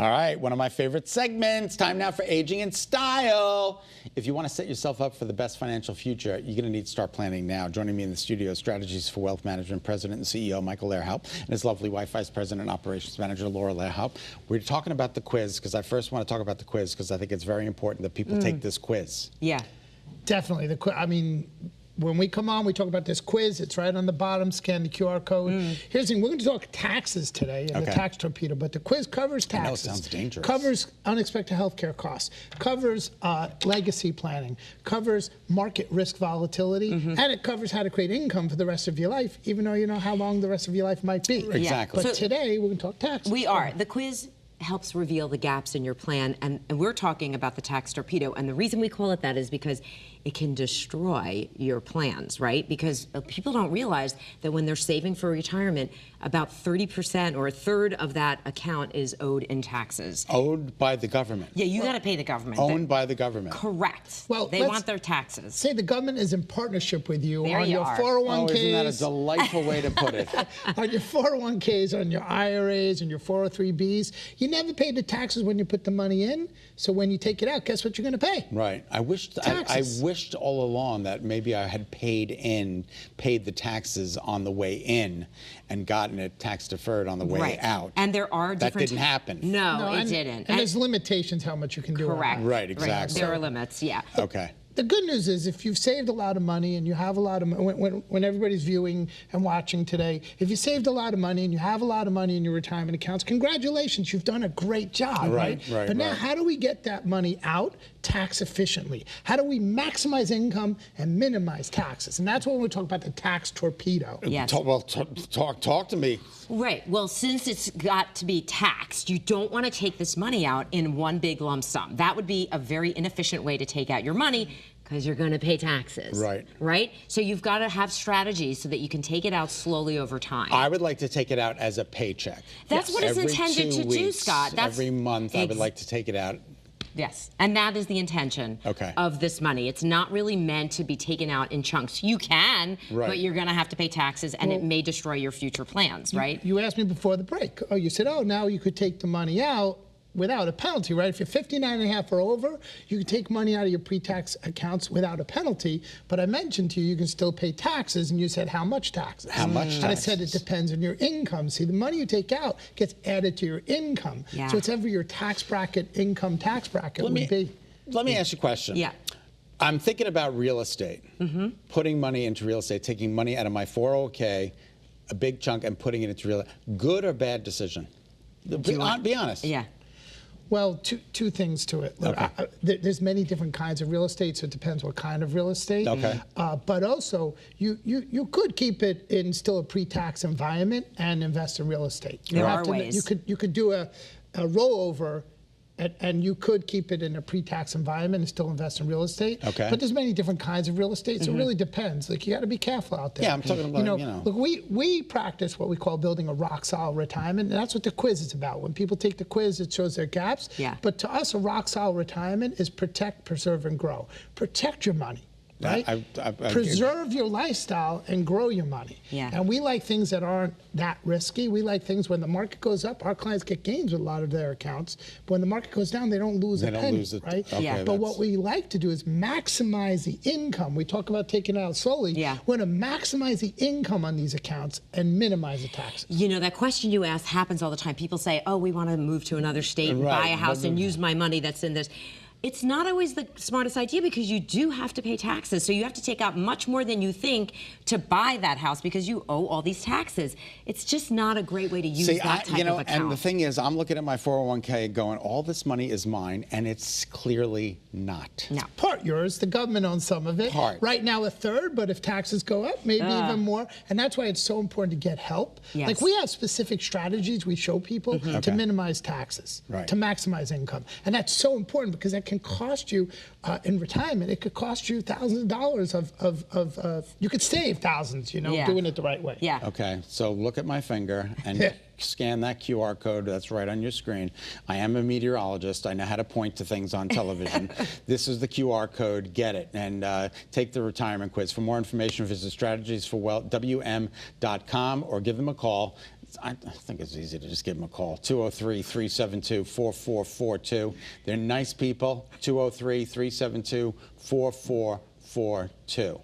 All right, one of my favorite segments. Time now for Aging in Style. If you want to set yourself up for the best financial future, you're going to need to start planning now. Joining me in the studio, Strategies for Wealth Management President and CEO Michael Lehrhaupt, and his lovely wife, Vice President and Operations Manager Laura Lehrhaupt. We're talking about the quiz because I first want to talk about the quiz because I think it's very important that people take this quiz. Yeah. Definitely. I mean, when we come on, we talk about this quiz. It's right on the bottom. Scan the QR code. Here's the thing. We're going to talk taxes today and the tax torpedo, but the quiz covers taxes. I know, it sounds dangerous. Covers unexpected healthcare costs. Covers legacy planning. Covers market risk volatility. And it covers how to create income for the rest of your life, even though you know how long the rest of your life might be. Exactly. But today, we're going to talk taxes. We are. The quiz helps reveal the gaps in your plan, and we're talking about the tax torpedo, and the reason we call it that is because it can destroy your plans, right? Because people don't realize that when they're saving for retirement, about 30% or a third of that account is owed in taxes. Owed by the government. Yeah, you got to pay the government. Owned by the government. Correct. Well, they want their taxes. Say the government is in partnership with you There on you your are. 401ks. Oh, isn't that a delightful way to put it? On your 401ks, on your IRAs, and your 403bs. You never pay the taxes when you put the money in, so when you take it out, guess what you're going to pay? Right. I wished all along that maybe I had paid the taxes on the way in and gotten it tax deferred on the way out. And there are different... That didn't happen. No, it didn't. And there's limitations how much you can do. Correct. Right, exactly. There are limits, yeah. Okay. The good news is if you've saved a lot of money and you have a lot of money, when everybody's viewing and watching today, if you saved a lot of money and you have a lot of money in your retirement accounts, congratulations, you've done a great job, right? But now how do we get that money out tax efficiently? How do we maximize income and minimize taxes? And that's when we talk about the tax torpedo. Yes. Talk to me. Right. Well, since it's got to be taxed, you don't want to take this money out in one big lump sum. That would be a very inefficient way to take out your money because you're going to pay taxes. Right. Right? So you've got to have strategies so that you can take it out slowly over time. I would like to take it out as a paycheck. That's what it's intended to do, Scott. Every month I would like to take it out. Yes, and that is the intention of this money. It's not really meant to be taken out in chunks. You can, but you're going to have to pay taxes, and it may destroy your future plans, right? You asked me before the break. Oh, you said, oh, now you could take the money out without a penalty, right? If you're 59.5 or over, you can take money out of your pre-tax accounts without a penalty. But I mentioned to you, you can still pay taxes, and you said, how much taxes? How much taxes? And I said, it depends on your income. See, the money you take out gets added to your income. Yeah. So it's ever your tax bracket, income tax bracket would be. Let me ask you a question. Yeah. I'm thinking about real estate, putting money into real estate, taking money out of my 401k, a big chunk, and putting it into real estate. Good or bad decision? Be honest. Yeah. Well, two things to it. Look, there's many different kinds of real estate, so it depends what kind of real estate. Okay. But also, you could keep it in still a pre-tax environment and invest in real estate. There are ways. You could do a rollover. And you could keep it in a pre-tax environment and still invest in real estate. Okay. But there's many different kinds of real estate, so it really depends. Like, you got to be careful out there. Yeah, I'm talking about, Look, we practice what we call building a rock-solid retirement, and that's what the quiz is about. When people take the quiz, it shows their gaps. Yeah. But to us, a rock-solid retirement is protect, preserve, and grow. Protect your money. Right? Preserve your lifestyle and grow your money. Yeah. And we like things that aren't that risky. We like things when the market goes up, our clients get gains with a lot of their accounts. But when the market goes down, they don't lose a penny, right? Okay, yeah. But what we like to do is maximize the income. We talk about taking it out slowly. Yeah. We want to maximize the income on these accounts and minimize the taxes. You know, that question you asked happens all the time. People say, oh, we want to move to another state and buy a house and use my money that's in this. It's not always the smartest idea because you do have to pay taxes. So you have to take out much more than you think to buy that house because you owe all these taxes. It's just not a great way to use that type of account. And the thing is, I'm looking at my 401k going, all this money is mine, and it's clearly not. No. Part yours. The government owns some of it. Part. Right now, a third, but if taxes go up, maybe even more. And that's why it's so important to get help. Yes. Like, we have specific strategies we show people to minimize taxes, to maximize income. And that's so important because that can cost you in retirement. It could cost you thousands of dollars you could save thousands, doing it the right way. Yeah. Okay, so look at my finger and scan that QR code that's right on your screen. I am a meteorologist. I know how to point to things on television. This is the QR code. Get it and take the retirement quiz. For more information, visit strategiesforwealth.wm.com or give them a call. I think it's easy to just give them a call. 203-372-4442. They're nice people. 203-372-4442.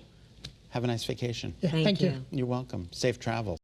Have a nice vacation. Yeah, Thank thank you. you. You're welcome. Safe travels.